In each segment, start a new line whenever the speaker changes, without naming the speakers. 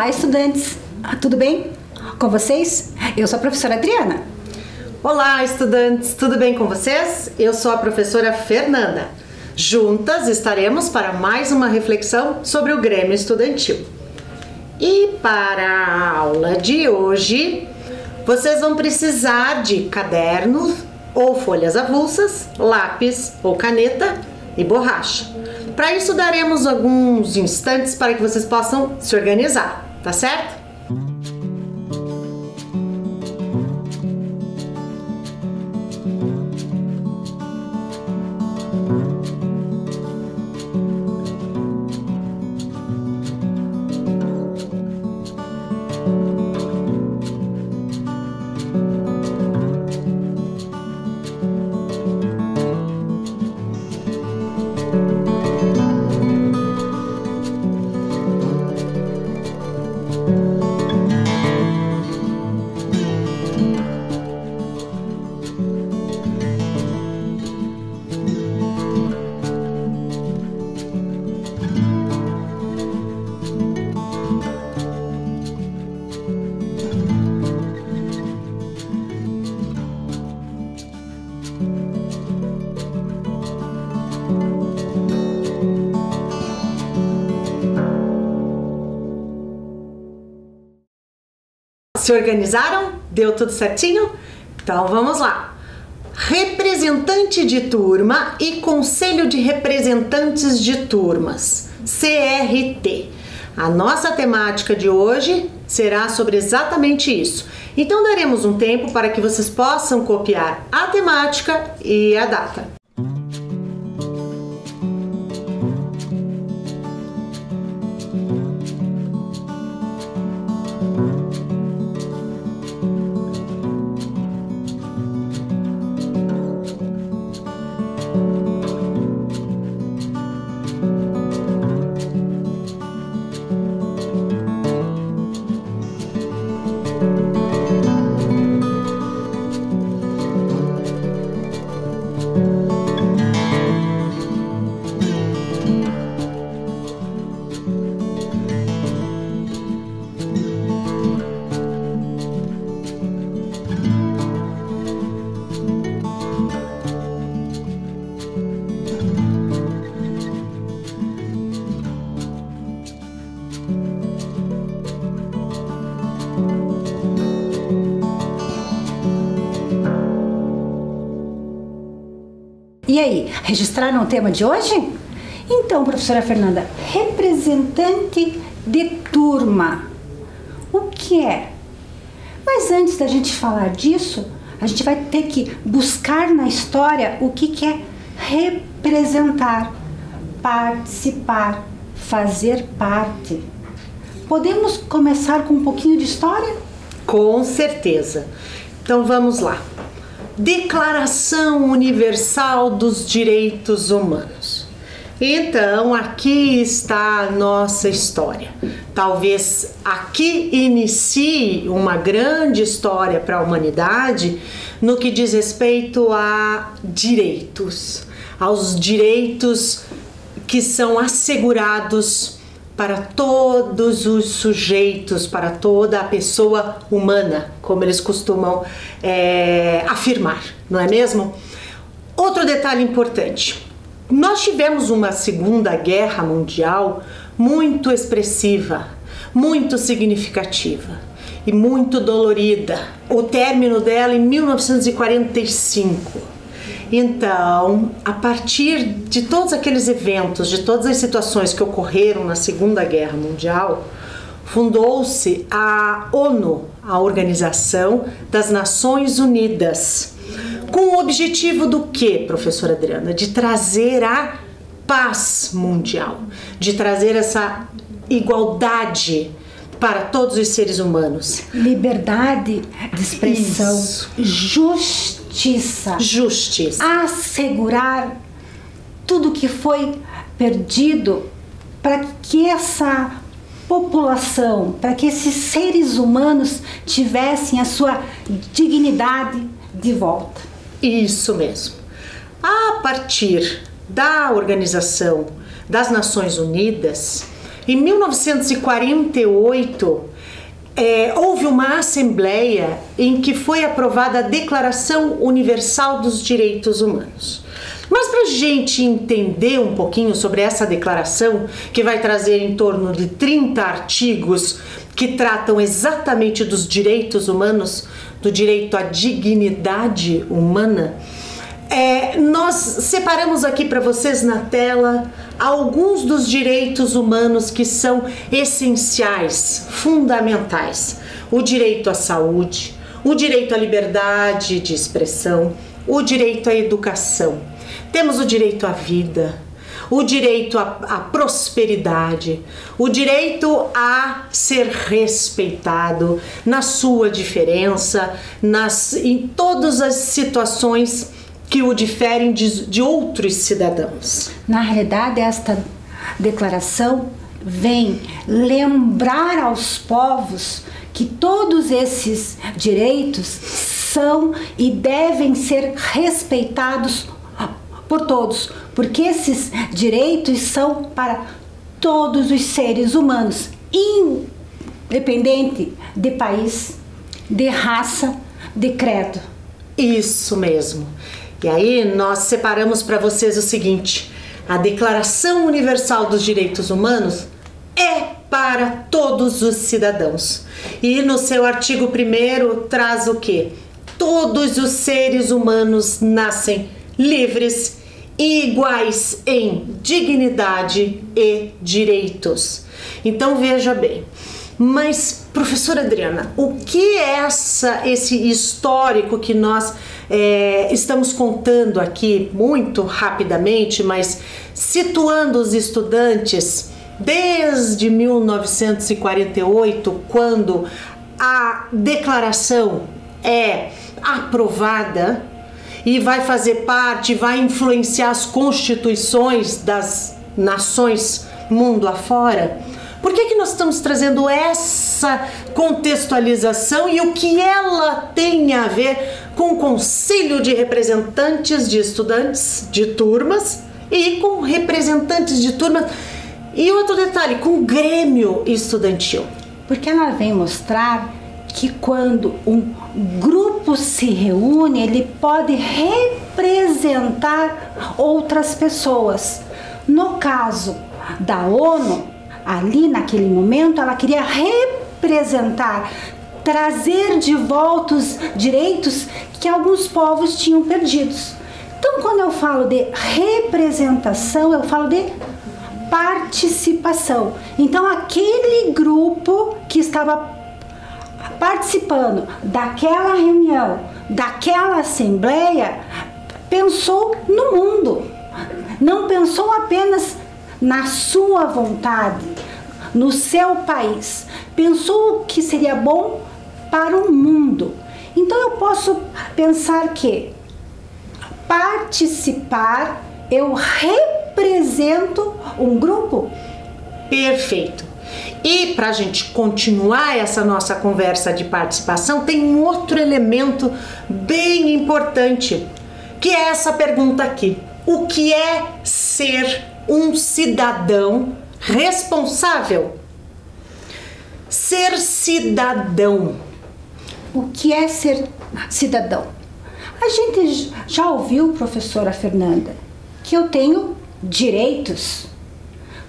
Olá, estudantes! Tudo bem com vocês? Eu sou a professora Adriana.
Olá, estudantes! Tudo bem com vocês? Eu sou a professora Fernanda. Juntas estaremos para mais uma reflexão sobre o Grêmio Estudantil. E para a aula de hoje, vocês vão precisar de cadernos ou folhas avulsas, lápis ou caneta e borracha. Para isso, daremos alguns instantes para que vocês possam se organizar, tá certo? Se organizaram? Deu tudo certinho? Então vamos lá! Representante de turma e Conselho de Representantes de Turmas, CRT. A nossa temática de hoje será sobre exatamente isso. Então daremos um tempo para que vocês possam copiar a temática e a data.
E aí, registraram o tema de hoje? Então, professora Fernanda, representante de turma, o que é? Mas antes da gente falar disso, a gente vai ter que buscar na história o que é representar, participar, fazer parte. Podemos começar com um pouquinho de história?
Com certeza. Então vamos lá. Declaração Universal dos Direitos Humanos. Então, aqui está a nossa história. Talvez aqui inicie uma grande história para a humanidade no que diz respeito a direitos, aos direitos que são assegurados para todos os sujeitos, para toda a pessoa humana, como eles costumam afirmar, não é mesmo? Outro detalhe importante, nós tivemos uma Segunda Guerra Mundial muito expressiva, muito significativa e muito dolorida. O término dela em 1945. Então, a partir de todos aqueles eventos, de todas as situações que ocorreram na Segunda Guerra Mundial, fundou-se a ONU, a Organização das Nações Unidas, com o objetivo do quê, professora Adriana? De trazer a paz mundial, de trazer essa igualdade para todos os seres humanos.
Liberdade de expressão,
Isso.
Justiça. Assegurar tudo que foi perdido para que essa população, para que esses seres humanos tivessem a sua dignidade de volta.
Isso mesmo. A partir da Organização das Nações Unidas, Em 1948, houve uma assembleia em que foi aprovada a Declaração Universal dos Direitos Humanos. Mas para a gente entender um pouquinho sobre essa declaração, que vai trazer em torno de 30 artigos que tratam exatamente dos direitos humanos, do direito à dignidade humana, nós separamos aqui para vocês na tela alguns dos direitos humanos que são essenciais, fundamentais. O direito à saúde, o direito à liberdade de expressão, o direito à educação. Temos o direito à vida, o direito à prosperidade, o direito a ser respeitado na sua diferença, em todas as situações que o diferem de outros cidadãos.
Na realidade, esta declaração vem lembrar aos povos que todos esses direitos são e devem ser respeitados por todos, porque esses direitos são para todos os seres humanos, independente de país, de raça, de credo.
Isso mesmo. E aí nós separamos para vocês o seguinte: a Declaração Universal dos Direitos Humanos é para todos os cidadãos. E no seu artigo 1º traz o quê? Todos os seres humanos nascem livres e iguais em dignidade e direitos. Então veja bem, mas professora Adriana, o que é esse histórico que nós estamos contando aqui muito rapidamente, mas situando os estudantes desde 1948, quando a declaração é aprovada e vai fazer parte, vai influenciar as constituições das nações mundo afora? Por que nós estamos trazendo essa contextualização e o que ela tem a ver com o Conselho de Representantes de Estudantes de turmas e com representantes de turmas e outro detalhe, com o Grêmio Estudantil?
Porque ela vem mostrar que quando um grupo se reúne, ele pode representar outras pessoas. No caso da ONU, ali naquele momento, ela queria representar, trazer de volta os direitos que alguns povos tinham perdidos. Então, quando eu falo de representação, eu falo de participação. Então, aquele grupo que estava participando daquela reunião, daquela assembleia, pensou no mundo, não pensou apenas na sua vontade, no seu país, pensou o que seria bom para o mundo. Então eu posso pensar que participar, eu represento um grupo.
Perfeito. E para a gente continuar essa nossa conversa de participação, tem um outro elemento bem importante, que é essa pergunta aqui: o que é ser um cidadão responsável? Ser cidadão.
O que é ser cidadão? A gente já ouviu, professora Fernanda, que eu tenho direitos,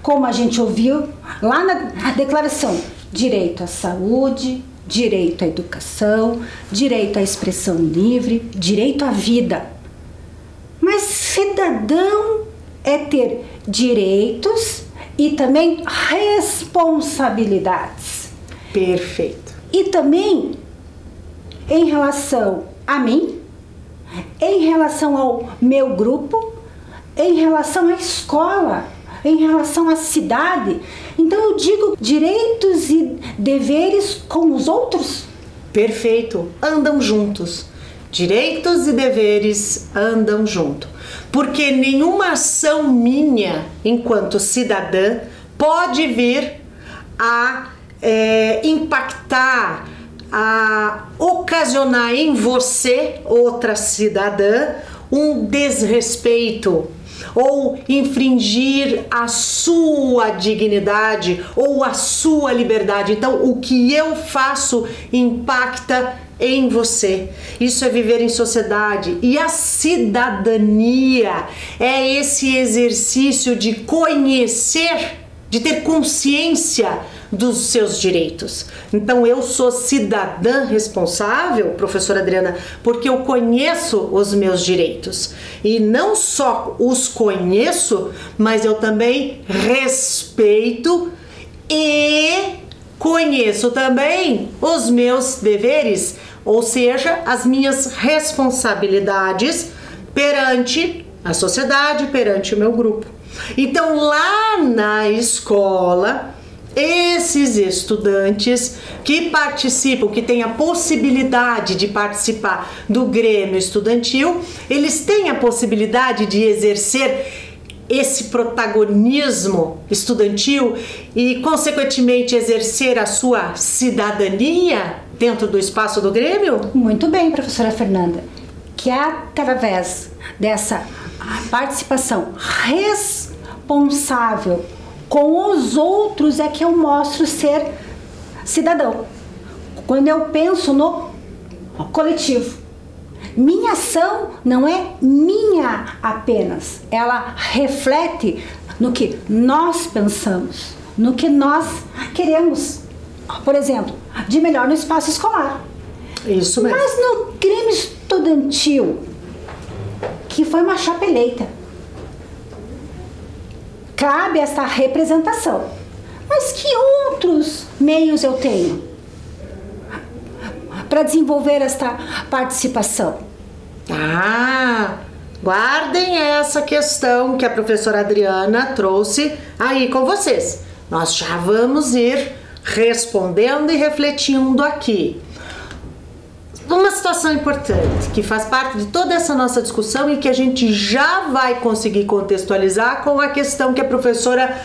como a gente ouviu lá na declaração: direito à saúde, direito à educação, direito à expressão livre, direito à vida. Mas cidadão é ter direitos e também responsabilidades.
Perfeito.
E também em relação a mim, em relação ao meu grupo, em relação à escola, em relação à cidade. Então eu digo direitos e deveres com os outros.
Perfeito, andam juntos. Direitos e deveres andam junto. Porque nenhuma ação minha, enquanto cidadã, pode vir a impactar, a ocasionar em você, outra cidadã, um desrespeito, ou infringir a sua dignidade ou a sua liberdade. Então, o que eu faço impacta em você. Isso é viver em sociedade. E a cidadania é esse exercício de conhecer, de ter consciência dos seus direitos. Então eu sou cidadã responsável, professora Adriana, porque eu conheço os meus direitos. E não só os conheço, mas eu também respeito e conheço também os meus deveres, ou seja, as minhas responsabilidades perante a sociedade, perante o meu grupo. Então, lá na escola, esses estudantes que participam, que têm a possibilidade de participar do Grêmio Estudantil, eles têm a possibilidade de exercer esse protagonismo estudantil e, consequentemente, exercer a sua cidadania dentro do espaço do Grêmio?
Muito bem, professora Fernanda, que através dessa participação responsável com os outros é que eu mostro ser cidadão. Quando eu penso no coletivo, minha ação não é minha apenas, ela reflete no que nós pensamos, no que nós queremos. Por exemplo, de melhor no espaço escolar.
Isso mesmo.
Mas no Grêmio Estudantil, que foi uma chapa eleita, cabe essa representação. Mas que outros meios eu tenho para desenvolver esta participação?
Guardem essa questão que a professora Adriana trouxe aí com vocês. Nós já vamos ir respondendo e refletindo aqui. Uma situação importante que faz parte de toda essa nossa discussão e que a gente já vai conseguir contextualizar com a questão que a professora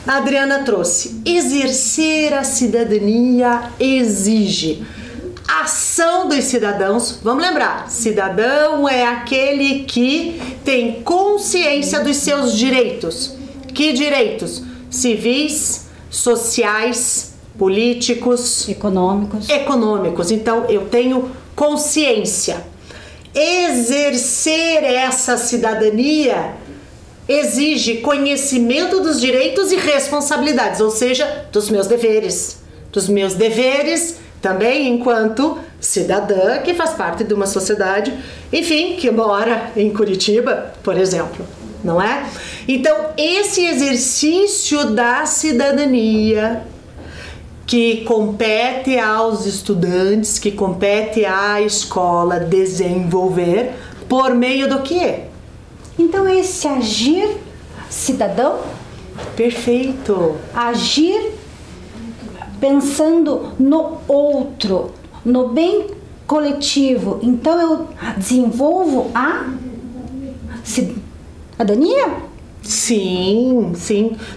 Adriana trouxe. Exercer a cidadania exige ação dos cidadãos. Vamos lembrar, cidadão é aquele que tem consciência dos seus direitos. Que direitos? Civis, sociais, políticos, econômicos. Então eu tenho consciência. Exercer essa cidadania exige conhecimento dos direitos e responsabilidades, ou seja, dos meus deveres. Dos meus deveres também enquanto cidadã que faz parte de uma sociedade, enfim, que mora em Curitiba, por exemplo, não é? Então, esse exercício da cidadania que compete aos estudantes, que compete à escola desenvolver por meio do quê?
Então, esse agir cidadão?
Perfeito.
Agir pensando no outro, no bem coletivo. Então, eu desenvolvo a cidadania?
Sim,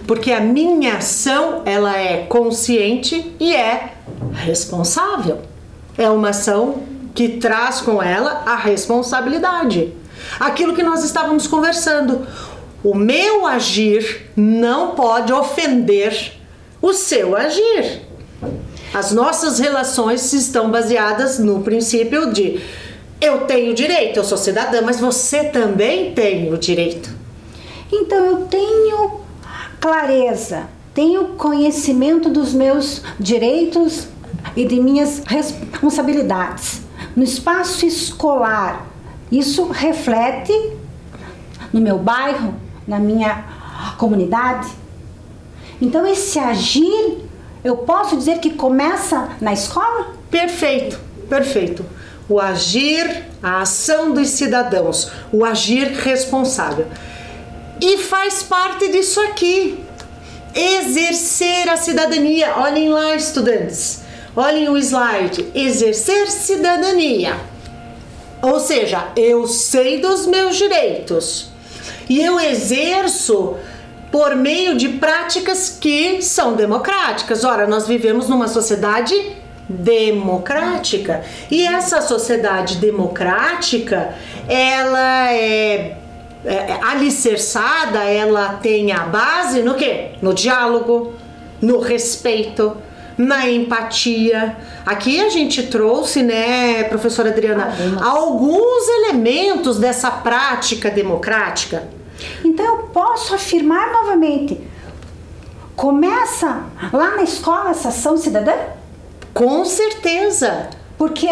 porque a minha ação, ela é consciente e é responsável. É uma ação que traz com ela a responsabilidade. Aquilo que nós estávamos conversando. O meu agir não pode ofender o seu agir. As nossas relações estão baseadas no princípio de eu tenho direito, eu sou cidadã, mas você também tem o direito.
Então eu tenho clareza, tenho conhecimento dos meus direitos e de minhas responsabilidades. No espaço escolar, isso reflete no meu bairro, na minha comunidade. Então esse agir, eu posso dizer que começa na escola?
Perfeito. O agir, a ação dos cidadãos, o agir responsável. E faz parte disso aqui, exercer a cidadania. Olhem lá, estudantes, olhem o slide, exercer cidadania. Ou seja, eu sei dos meus direitos e eu exerço por meio de práticas que são democráticas. Ora, nós vivemos numa sociedade democrática e essa sociedade democrática, ela é alicerçada, ela tem a base no quê? No diálogo, no respeito, na empatia. Aqui a gente trouxe, né, professora Adriana, alguns elementos dessa prática democrática.
Então eu posso afirmar novamente, começa lá na escola essa ação cidadã?
Com certeza.
Porque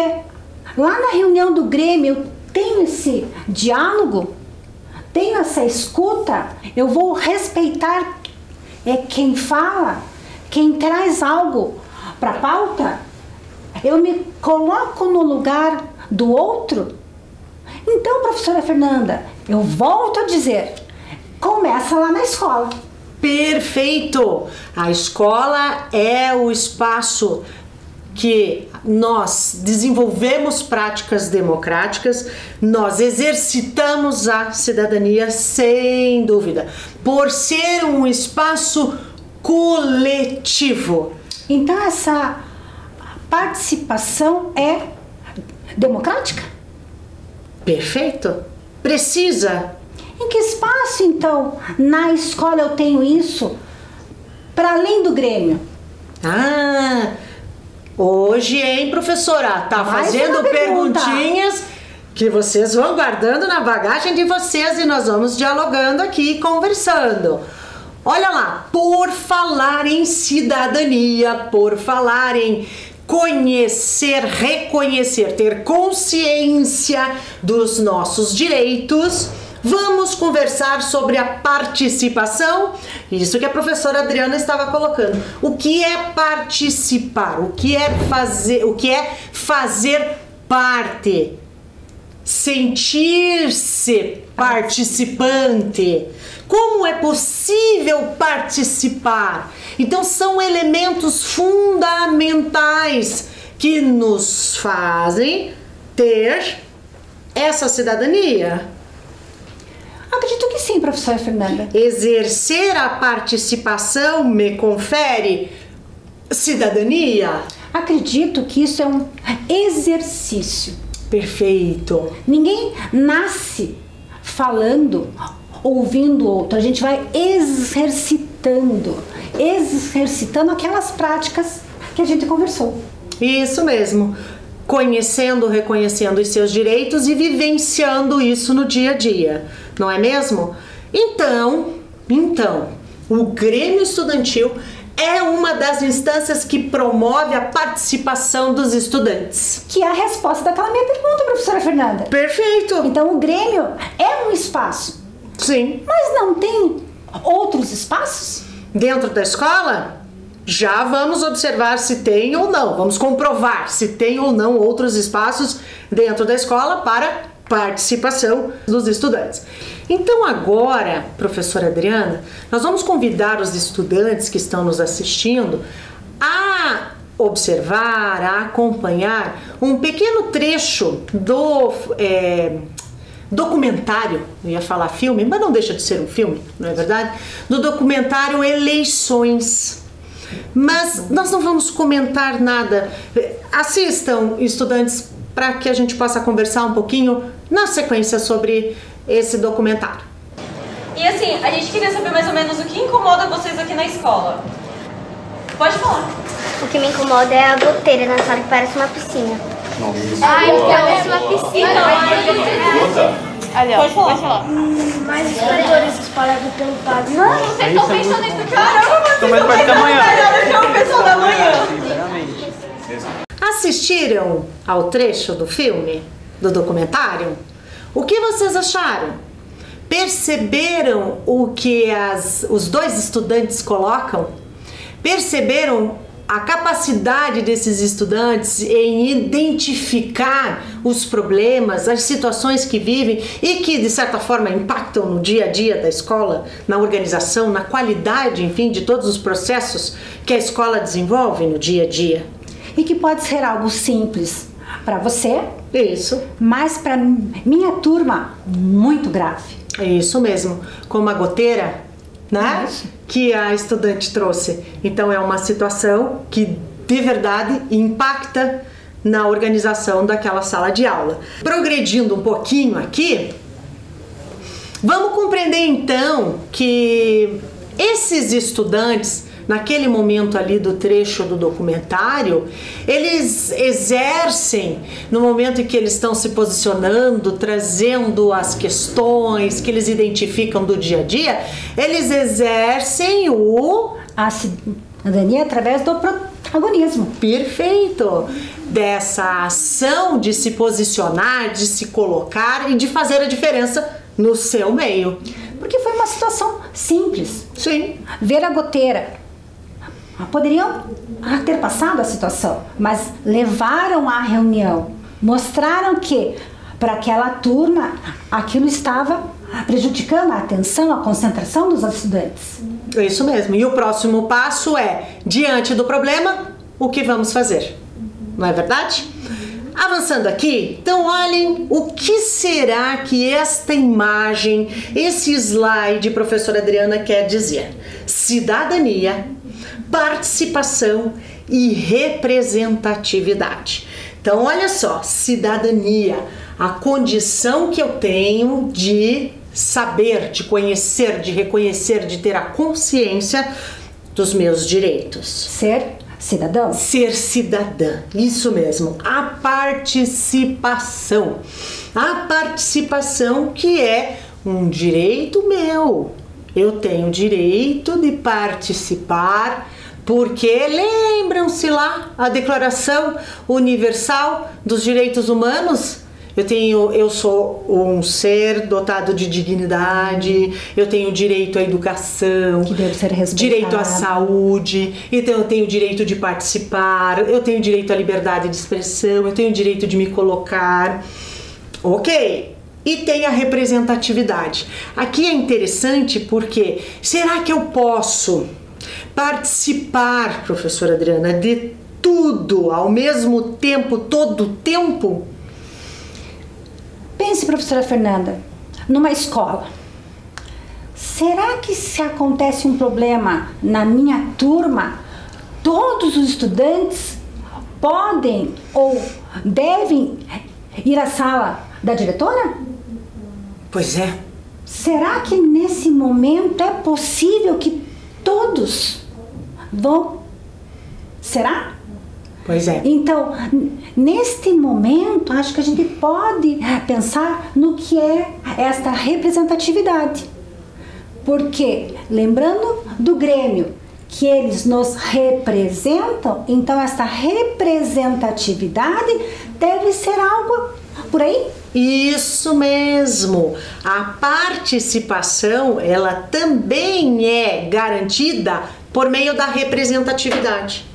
lá na reunião do Grêmio eu tenho esse diálogo, tenho essa escuta, eu vou respeitar quem fala, quem traz algo para a pauta, eu me coloco no lugar do outro. Então, professora Fernanda, eu volto a dizer, começa lá na escola.
Perfeito! A escola é o espaço que nós desenvolvemos práticas democráticas, nós exercitamos a cidadania, sem dúvida, por ser um espaço coletivo.
Então essa participação é democrática?
Perfeito. Precisa.
Em que espaço, então, na escola eu tenho isso, para além do Grêmio?
Hoje, hein, professora? Tá fazendo perguntinhas que vocês vão guardando na bagagem de vocês e nós vamos dialogando aqui, conversando. Olha lá, por falar em cidadania, por falar em conhecer, reconhecer, ter consciência dos nossos direitos, vamos conversar sobre a participação. Isso que a professora Adriana estava colocando. O que é participar? O que é fazer parte? Sentir-se participante. Como é possível participar? Então são elementos fundamentais que nos fazem ter essa cidadania.
Acredito que sim, professora Fernanda.
Exercer a participação me confere cidadania?
Acredito que isso é um exercício.
Perfeito.
Ninguém nasce falando, ouvindo o outro. A gente vai exercitando aquelas práticas que a gente conversou.
Isso mesmo. Conhecendo, reconhecendo os seus direitos e vivenciando isso no dia a dia, não é mesmo? Então, o Grêmio Estudantil é uma das instâncias que promove a participação dos estudantes.
Que é a resposta daquela minha pergunta, professora Fernanda.
Perfeito!
Então o Grêmio é um espaço.
Sim.
Mas não tem outros espaços?
Dentro da escola? Já vamos observar se tem ou não, vamos comprovar se tem ou não outros espaços dentro da escola para participação dos estudantes. Então agora, professora Adriana, nós vamos convidar os estudantes que estão nos assistindo a observar, a acompanhar um pequeno trecho do documentário, eu ia falar filme, mas não deixa de ser um filme, não é verdade? Do documentário Eleições. Mas nós não vamos comentar nada. Assistam, estudantes, para que a gente possa conversar um pouquinho na sequência sobre esse documentário.
E assim, a gente queria saber mais ou menos o que incomoda vocês aqui na escola. Pode falar.
O que me incomoda é a goteira na sala, que parece uma piscina.
Parece uma piscina. Pode falar.
Mas os corredores espalhados pelo padre.
Nossa, vocês estão pensando isso? Caramba, vocês estão pensando melhor do que o pessoal da manhã.
Assistiram ao trecho do filme, do documentário? O que vocês acharam? Perceberam o que os dois estudantes colocam? Perceberam a capacidade desses estudantes em identificar os problemas, as situações que vivem e que, de certa forma, impactam no dia a dia da escola, na organização, na qualidade, enfim, de todos os processos que a escola desenvolve no dia a dia?
E que pode ser algo simples para você,
Isso.
mas para minha turma, muito grave.
É isso mesmo, como a goteira, né? Que a estudante trouxe. Então é uma situação que de verdade impacta na organização daquela sala de aula. Progredindo um pouquinho aqui, Vamos compreender então que esses estudantes, naquele momento ali do trecho do documentário, eles exercem, no momento em que eles estão se posicionando, trazendo as questões que eles identificam do dia a dia, eles exercem
a cidadania através do protagonismo.
Perfeito! Dessa ação de se posicionar, de se colocar e de fazer a diferença no seu meio.
Porque foi uma situação simples.
Sim.
Ver a goteira. Poderiam ter passado a situação, mas levaram à reunião. Mostraram que, para aquela turma, aquilo estava prejudicando a atenção, a concentração dos estudantes.
É isso mesmo. E o próximo passo é, diante do problema, o que vamos fazer? Não é verdade? Avançando aqui, então olhem o que será que esta imagem, esse slide, professora Adriana, quer dizer. Cidadania, participação e representatividade. Então olha só, cidadania, a condição que eu tenho de saber, de conhecer, de reconhecer, de ter a consciência dos meus direitos.
Ser cidadão?
Ser cidadã, isso mesmo, a participação. A participação que é um direito meu. Eu tenho direito de participar, porque lembram-se lá a Declaração Universal dos Direitos Humanos? Eu sou um ser dotado de dignidade, eu tenho direito à educação,
que deve ser respeitado,
direito à saúde, então eu tenho direito de participar, eu tenho direito à liberdade de expressão, eu tenho direito de me colocar, ok? E tem a representatividade. Aqui é interessante porque, será que eu posso participar, professora Adriana, de tudo ao mesmo tempo, todo o tempo?
Pense, professora Fernanda, numa escola. Será que se acontece um problema na minha turma, todos os estudantes podem ou devem ir à sala da diretora?
Pois é.
Será que nesse momento é possível que todos vão? Será?
Pois é.
Então, neste momento, acho que a gente pode pensar no que é esta representatividade. Porque, lembrando do Grêmio, que eles nos representam, então esta representatividade deve ser algo por aí?
Isso mesmo. A participação, ela também é garantida por meio da representatividade.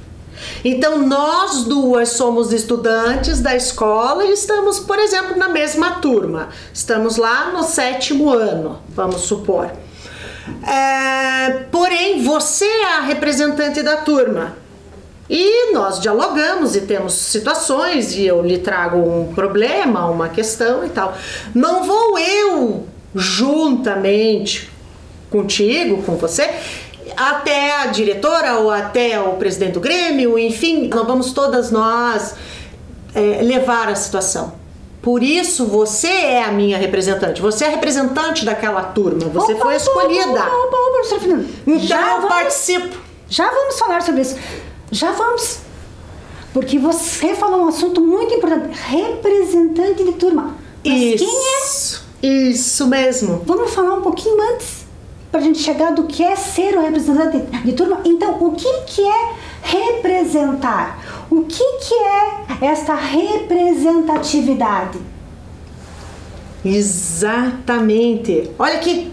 Então, nós duas somos estudantes da escola e estamos, por exemplo, na mesma turma. Estamos lá no 7º ano, vamos supor. Porém, você é a representante da turma. E nós dialogamos e temos situações e eu lhe trago um problema, uma questão e tal. Não vou eu, juntamente contigo, com você, até a diretora ou até o presidente do Grêmio, enfim, não vamos todas nós levar a situação. Por isso, você é a minha representante, você é a representante daquela turma, você foi escolhida.
Professora Fernanda.
Então eu participo.
Já vamos falar sobre isso. Já vamos. Porque você falou um assunto muito importante. Representante de turma. Mas
isso,
quem é?
Isso mesmo.
Vamos falar um pouquinho antes, para a gente chegar do que é ser o representante de turma. Então, o que é representar? O que é esta representatividade?
Exatamente. Olha aqui,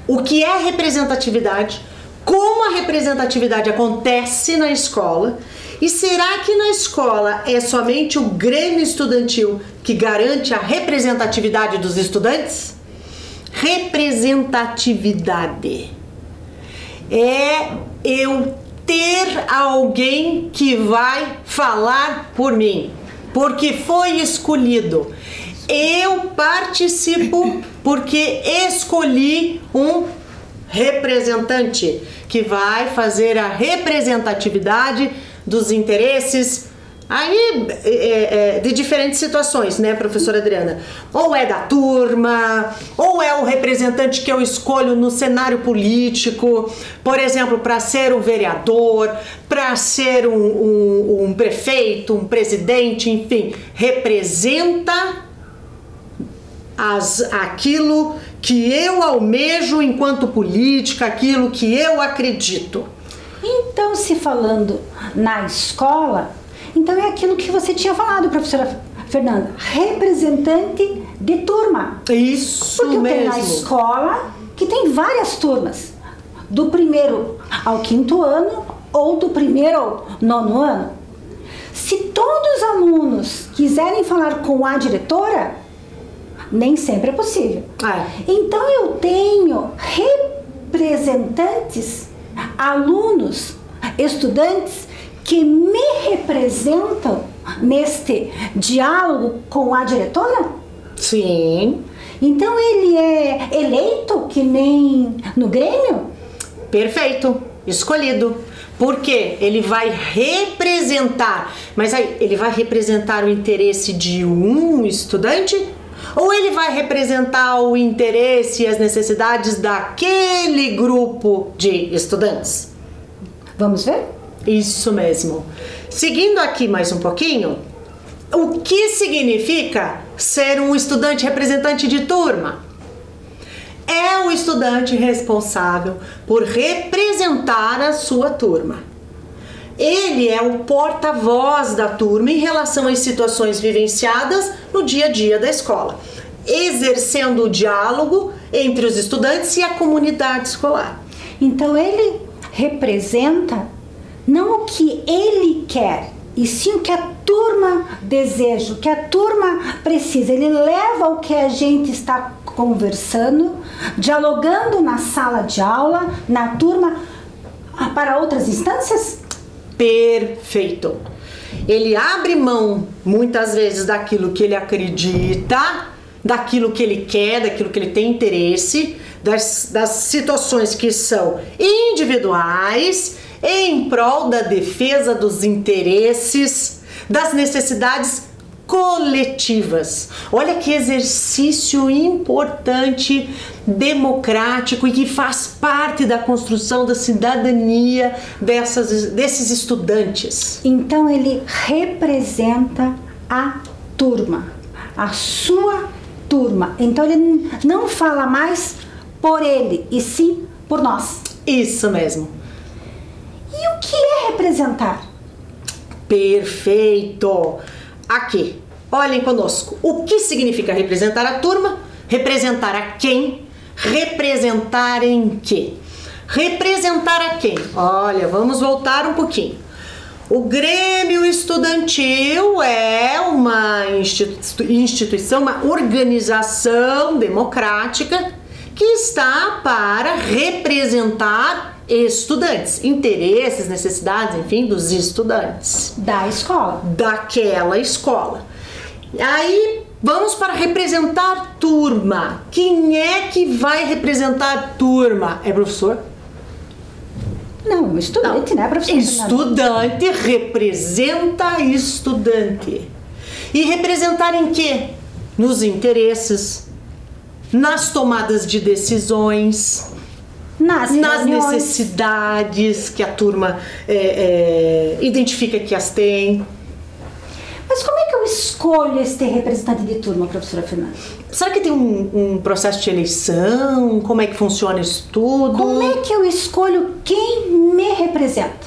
o que é representatividade, como a representatividade acontece na escola, e será que na escola é somente o Grêmio Estudantil que garante a representatividade dos estudantes? Representatividade é eu ter alguém que vai falar por mim, porque foi escolhido. Eu participo porque escolhi um representante que vai fazer a representatividade dos interesses Aí, de diferentes situações, né, professora Adriana? Ou é da turma, ou é o representante que eu escolho no cenário político, por exemplo, para ser um vereador, para ser um prefeito, um presidente, enfim, representa aquilo que eu almejo enquanto política, aquilo que eu acredito.
Então, se falando na escola, então é aquilo que você tinha falado, professora Fernanda, representante de turma.
Isso
Porque
mesmo.
tem a escola que tem várias turmas, do 1º ao 5º ano ou do 1º ao 9º ano. Se todos os alunos quiserem falar com a diretora, nem sempre é possível. Então eu tenho representantes, alunos, estudantes que me representam neste diálogo com a diretora?
Sim.
Então ele é eleito que nem no Grêmio?
Perfeito, escolhido. Porque ele vai representar, mas aí ele vai representar o interesse de um estudante? Ou ele vai representar o interesse e as necessidades daquele grupo de estudantes?
Vamos ver?
Isso mesmo. Seguindo aqui mais um pouquinho, o que significa ser um estudante representante de turma? É o estudante responsável por representar a sua turma. Ele é o porta-voz da turma em relação às situações vivenciadas no dia a dia da escola, exercendo o diálogo entre os estudantes e a comunidade escolar.
Então ele representa não o que ele quer, e sim o que a turma deseja, o que a turma precisa. Ele leva o que a gente está conversando, dialogando na sala de aula, na turma, para outras instâncias?
Perfeito. Ele abre mão, muitas vezes, daquilo que ele acredita, daquilo que ele quer, daquilo que ele tem interesse, das situações que são individuais, em prol da defesa dos interesses, das necessidades coletivas. Olha que exercício importante, democrático e que faz parte da construção da cidadania desses estudantes.
Então ele representa a turma, a sua turma. Então ele não fala mais por ele, e sim por nós.
Isso mesmo.
E o que é representar?
Perfeito! Aqui, olhem conosco. O que significa representar a turma? Representar a quem? Representar em quê? Representar a quem? Olha, vamos voltar um pouquinho. O Grêmio Estudantil é uma instituição, uma organização democrática que está para representar estudantes, interesses, necessidades, enfim, dos estudantes.
Da escola.
Daquela escola. Aí, vamos para representar turma. Quem é que vai representar turma? É professor?
Não, estudante, né, professor?
Estudante representa estudante. E representar em quê? Nos interesses, nas tomadas de decisões, nas necessidades que a turma identifica que as tem.
Mas como é que eu escolho este representante de turma, professora Fernanda?
Será que tem um processo de eleição? Como é que funciona isso tudo?
Como é que eu escolho quem me representa?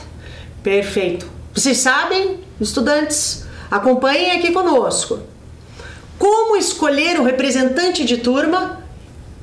Perfeito. Vocês sabem, estudantes, acompanhem aqui conosco. Como escolher o representante de turma?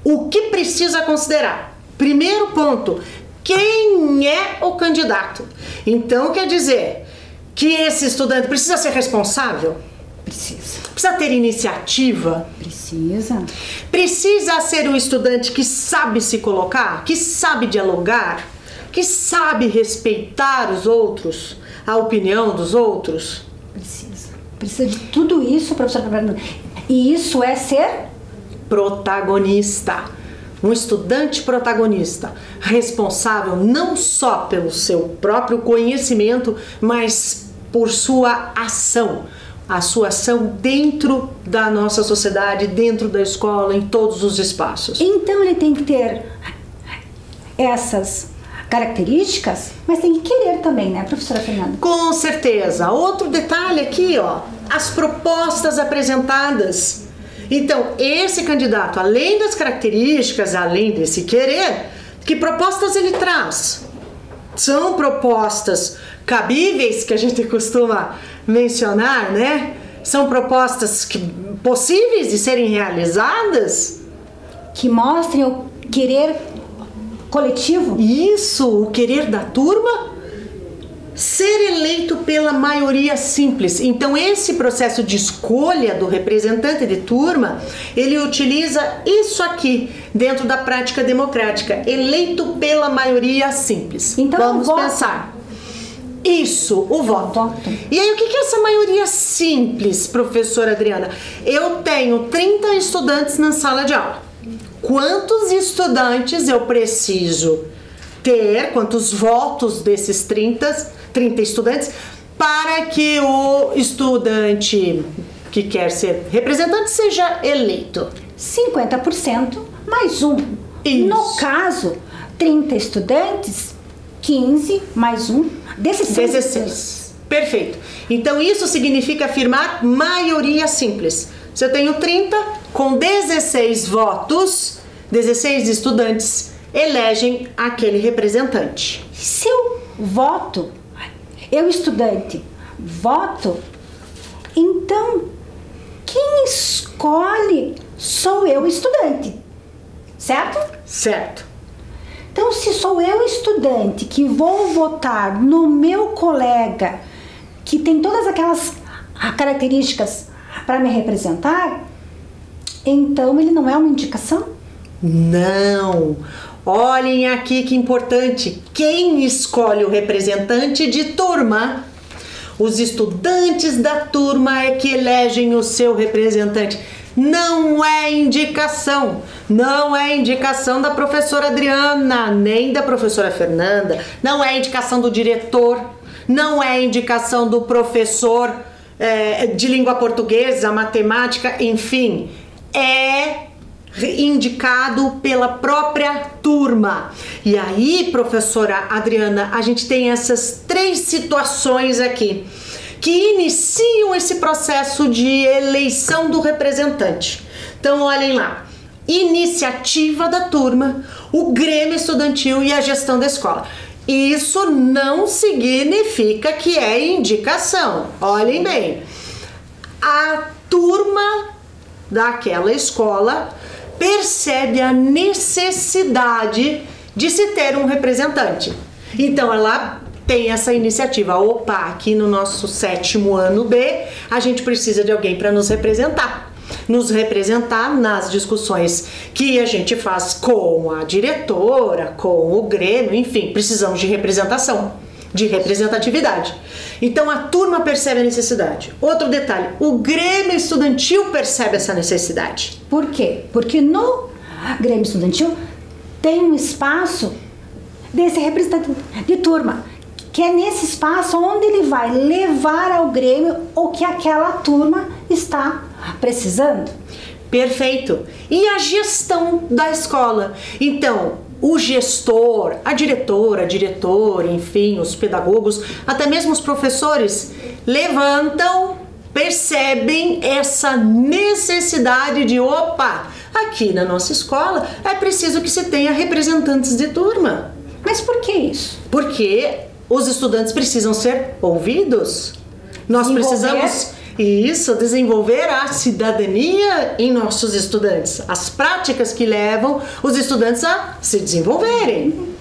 O que precisa considerar? Primeiro ponto, quem é o candidato? Então, quer dizer que esse estudante precisa ser responsável?
Precisa.
Precisa ter iniciativa?
Precisa.
Precisa ser um estudante que sabe se colocar, que sabe dialogar, que sabe respeitar os outros, a opinião dos outros?
Precisa. Precisa de tudo isso, professora Fernanda. E isso é ser
protagonista. Um estudante protagonista, responsável não só pelo seu próprio conhecimento, mas por sua ação. A sua ação dentro da nossa sociedade, dentro da escola, em todos os espaços.
Então ele tem que ter essas características, mas tem que querer também, né, professora Fernanda?
Com certeza. Outro detalhe aqui, ó, as propostas apresentadas. Então, esse candidato, além das características, além desse querer, que propostas ele traz? São propostas cabíveis, que a gente costuma mencionar, né? São propostas possíveis de serem realizadas?
Que mostrem o querer coletivo?
Isso, o querer da turma. Ser eleito pela maioria simples. Então, esse processo de escolha do representante de turma, ele utiliza isso aqui dentro da prática democrática. Eleito pela maioria simples.
Então,
vamos pensar. Isso, o voto. E aí, o que é essa maioria simples, professora Adriana? Eu tenho 30 estudantes na sala de aula. Quantos estudantes eu preciso ter, quantos votos desses 30 estudantes, para que o estudante que quer ser representante seja eleito?
50% mais um.
Isso.
No caso, 30 estudantes, 15 mais um,
16. Perfeito. Então isso significa afirmar maioria simples. Se eu tenho 30, com 16 votos, 16 estudantes elegem aquele representante.
Se eu voto, eu estudante voto, então quem escolhe sou eu estudante, certo?
Certo.
Então, se sou eu estudante que vou votar no meu colega que tem todas aquelas características para me representar, então ele não é uma indicação?
Não. Olhem aqui que importante. Quem escolhe o representante de turma? Os estudantes da turma é que elegem o seu representante. Não é indicação. Não é indicação da professora Adriana, nem da professora Fernanda. Não é indicação do diretor. Não é indicação do professor de língua portuguesa, matemática, enfim. É indicado pela própria turma. E aí, professora Adriana, a gente tem essas 3 situações aqui que iniciam esse processo de eleição do representante. Então, olhem lá. Iniciativa da turma, o Grêmio Estudantil e a gestão da escola. Isso não significa que é indicação. Olhem bem. A turma daquela escola percebe a necessidade de se ter um representante. Então ela tem essa iniciativa. Opa, aqui no nosso 7º ano B, a gente precisa de alguém para nos representar. Nos representar nas discussões que a gente faz com a diretora, com o Grêmio, enfim, precisamos de representação, de representatividade. Então a turma percebe a necessidade. Outro detalhe, o Grêmio Estudantil percebe essa necessidade.
Por quê? Porque no Grêmio Estudantil tem um espaço desse representante de turma, que é nesse espaço onde ele vai levar ao Grêmio o que aquela turma está precisando.
Perfeito. E a gestão da escola? Então, o gestor, a diretora, diretor, enfim, os pedagogos, até mesmo os professores levantam, percebem essa necessidade de, opa, aqui na nossa escola é preciso que se tenha representantes de turma.
Mas por que isso?
Porque os estudantes precisam ser ouvidos. Nós precisamos desenvolver a cidadania em nossos estudantes, as práticas que levam os estudantes a se desenvolverem.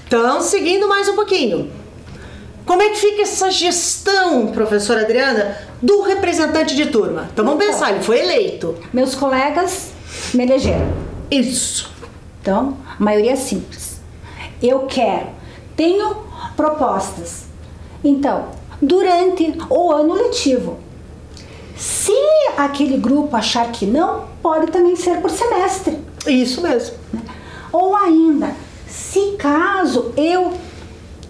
Então, seguindo mais um pouquinho, como é que fica essa gestão, professora Adriana, do representante de turma? Então vamos pensar, ele foi eleito.
Meus colegas me elegeram.
Isso.
Então, a maioria é simples. Eu tenho propostas. Então, durante o ano letivo, se aquele grupo achar que não, pode também ser por semestre.
Isso mesmo.
Ou ainda, se caso eu,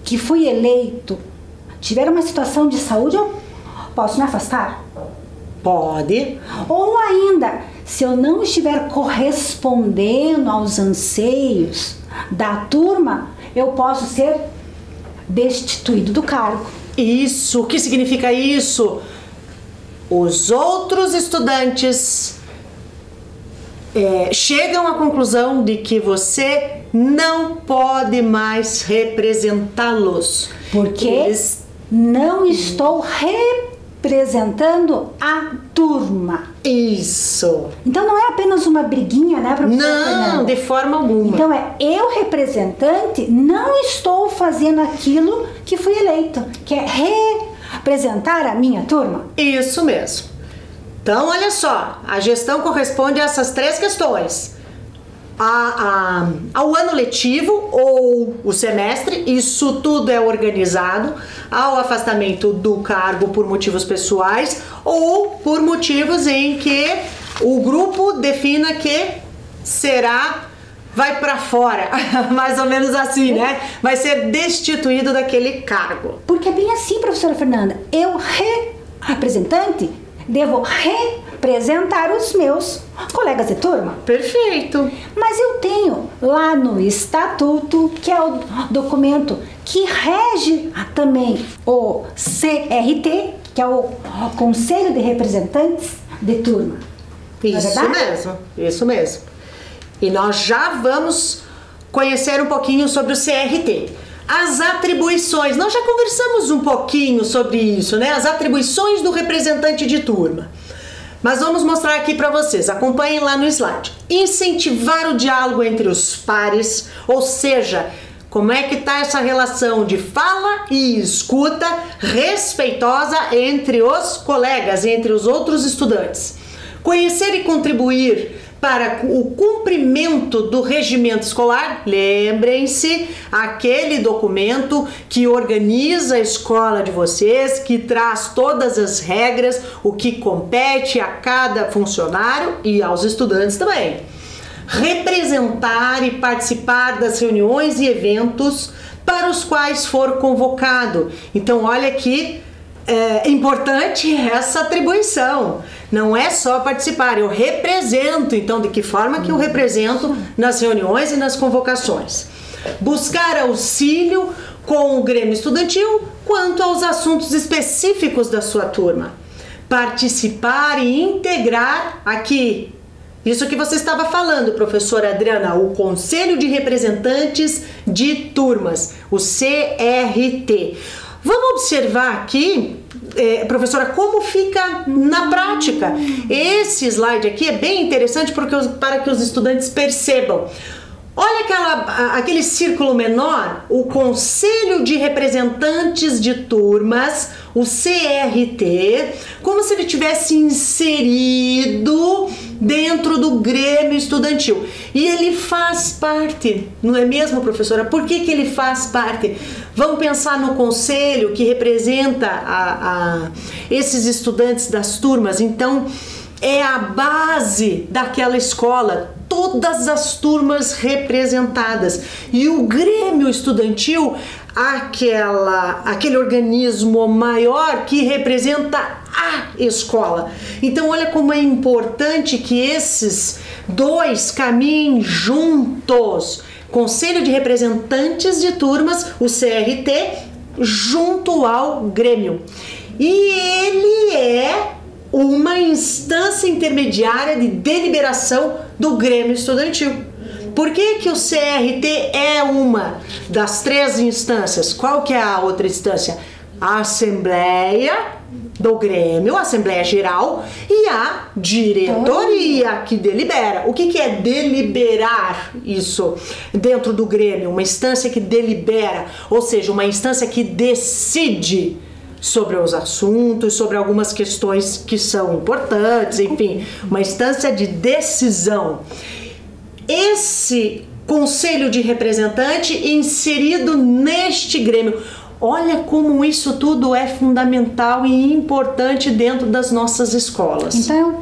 que fui eleito, tiver uma situação de saúde, eu posso me afastar?
Pode.
Ou ainda, se eu não estiver correspondendo aos anseios da turma, eu posso ser destituído do cargo.
Isso, o que significa isso? Os outros estudantes chegam à conclusão de que você não pode mais representá-los.
Porque não estou representando a turma.
Isso.
Então não é apenas uma briguinha, né, professora Fernanda?
Não, de forma alguma.
Então eu, representante, não estou fazendo aquilo que fui eleito, que é representar a minha turma.
Isso mesmo. Então, olha só, a gestão corresponde a essas 3 questões. Ao ano letivo ou o semestre, isso tudo é organizado, ao afastamento do cargo por motivos pessoais ou por motivos em que o grupo defina que vai para fora, mais ou menos assim, né? Vai ser destituído daquele cargo.
Porque é bem assim, professora Fernanda, eu, representante, devo representar os meus colegas de turma.
Perfeito.
Mas eu tenho lá no estatuto, que é o documento que rege também o CRT, que é o Conselho de Representantes de Turma.
Isso mesmo, isso mesmo. E nós já vamos conhecer um pouquinho sobre o CRT. As atribuições, nós já conversamos um pouquinho sobre isso, né? As atribuições do representante de turma. Mas vamos mostrar aqui para vocês, acompanhem lá no slide. Incentivar o diálogo entre os pares, ou seja, como é que está essa relação de fala e escuta respeitosa entre os colegas, entre os outros estudantes. Conhecer e contribuir para o cumprimento do regimento escolar. Lembrem-se, aquele documento que organiza a escola de vocês, que traz todas as regras, o que compete a cada funcionário e aos estudantes também. Representar e participar das reuniões e eventos para os quais for convocado. Então, olha aqui, é importante essa atribuição. Não é só participar, eu represento. Então, de que forma que eu represento nas reuniões e nas convocações? Buscar auxílio com o Grêmio Estudantil quanto aos assuntos específicos da sua turma. Participar e integrar aqui. Isso que você estava falando, professora Adriana, o Conselho de Representantes de Turmas, o CRT. Vamos observar aqui, professora, como fica na prática. Esse slide aqui é bem interessante para que os estudantes percebam. Olha aquele círculo menor, o Conselho de Representantes de Turmas, o CRT, como se ele tivesse inserido dentro do Grêmio Estudantil. E ele faz parte, não é mesmo, professora? Por que ele faz parte? Vamos pensar no conselho que representa esses estudantes das turmas. Então, é a base daquela escola, todas as turmas representadas. E o Grêmio Estudantil, aquele organismo maior que representa a escola. Então, olha como é importante que esses dois caminhem juntos. Conselho de Representantes de Turmas, o CRT, junto ao Grêmio. E ele é uma instância intermediária de deliberação do Grêmio Estudantil. Por que que o CRT é uma das 3 instâncias? Qual que é a outra instância? A Assembleia do Grêmio, a Assembleia Geral, e a diretoria que delibera. O que que é deliberar isso dentro do Grêmio? Uma instância que delibera, ou seja, uma instância que decide sobre os assuntos, sobre algumas questões que são importantes, enfim, uma instância de decisão. Esse conselho de representante inserido neste Grêmio, olha como isso tudo é fundamental e importante dentro das nossas escolas.
Então,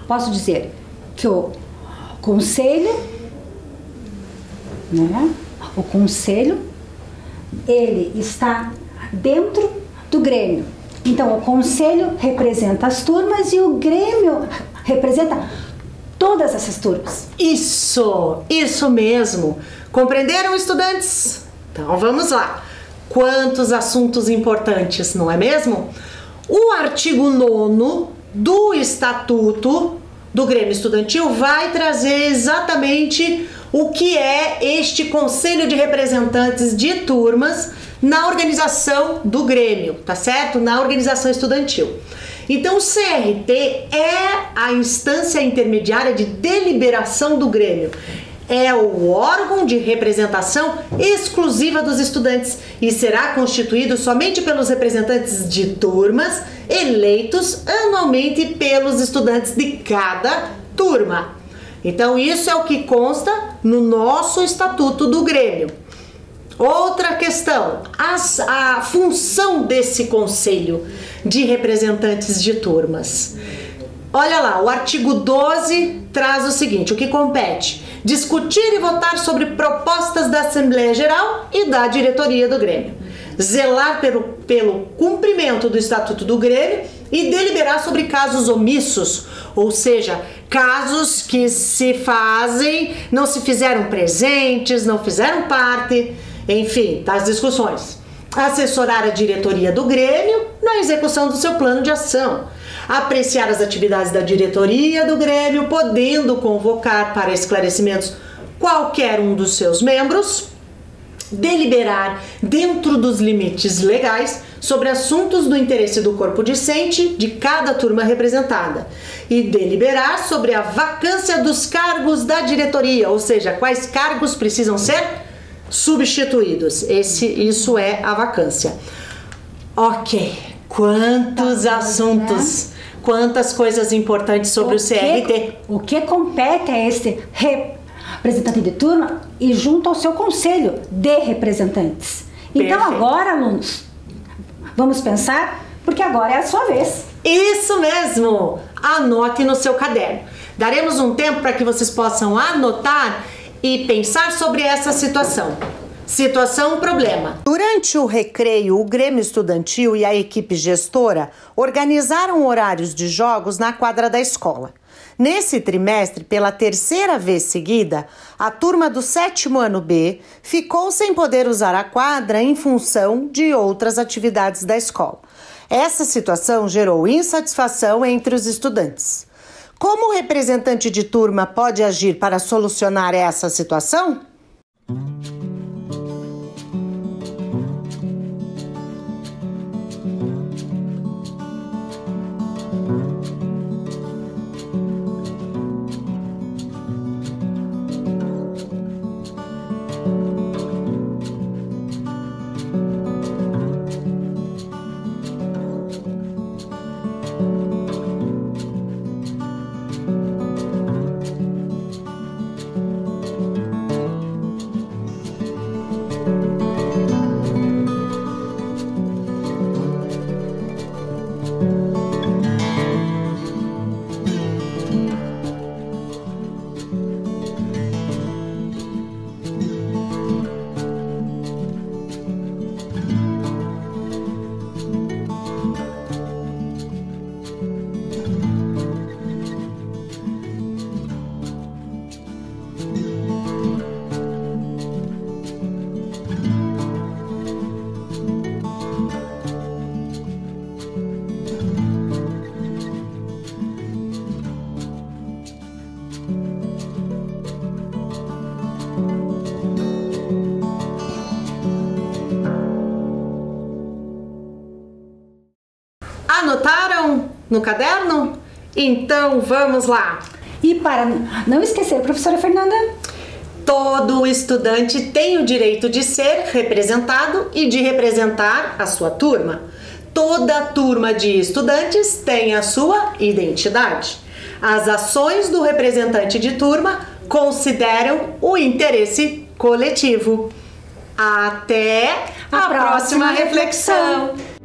posso dizer que o conselho, né? O conselho, ele está dentro do Grêmio. Então, o conselho representa as turmas e o Grêmio representa todas essas turmas.
Isso mesmo. Compreenderam, estudantes? Então, vamos lá. Quantos assuntos importantes, não é mesmo? O artigo 9º do Estatuto do Grêmio Estudantil vai trazer exatamente o que é este Conselho de Representantes de Turmas na organização do Grêmio, tá certo? Na organização estudantil. Então, o CRT é a instância intermediária de deliberação do Grêmio. É o órgão de representação exclusiva dos estudantes e será constituído somente pelos representantes de turmas eleitos anualmente pelos estudantes de cada turma. Então, isso é o que consta no nosso Estatuto do Grêmio. Outra questão, a função desse Conselho de Representantes de Turmas. Olha lá, o artigo 12 traz o seguinte, o que compete: discutir e votar sobre propostas da Assembleia Geral e da diretoria do Grêmio, zelar pelo cumprimento do Estatuto do Grêmio e deliberar sobre casos omissos, ou seja, casos que se fazem, não se fizeram presentes, não fizeram parte, enfim, das discussões. Assessorar a diretoria do Grêmio na execução do seu plano de ação. Apreciar as atividades da diretoria do Grêmio, podendo convocar para esclarecimentos qualquer um dos seus membros. Deliberar, dentro dos limites legais, sobre assuntos do interesse do corpo discente de cada turma representada. E deliberar sobre a vacância dos cargos da diretoria, ou seja, quais cargos precisam ser substituídos. Isso é a vacância. Ok, quantos assuntos, né? Quantas coisas importantes sobre o CRT.
O que compete a esse representante de turma e junto ao seu conselho de representantes. Então agora, alunos, vamos pensar, porque agora é a sua vez.
Isso mesmo! Anote no seu caderno. Daremos um tempo para que vocês possam anotar e pensar sobre essa situação. Situação, problema. Durante o recreio, o Grêmio Estudantil e a equipe gestora organizaram horários de jogos na quadra da escola. Nesse trimestre, pela terceira vez seguida, a turma do 7º ano B ficou sem poder usar a quadra em função de outras atividades da escola. Essa situação gerou insatisfação entre os estudantes. Como o representante de turma pode agir para solucionar essa situação? Anotaram no caderno? Então vamos lá!
E para não esquecer, professora Fernanda,
todo estudante tem o direito de ser representado e de representar a sua turma. Toda turma de estudantes tem a sua identidade. As ações do representante de turma consideram o interesse coletivo. Até a próxima reflexão!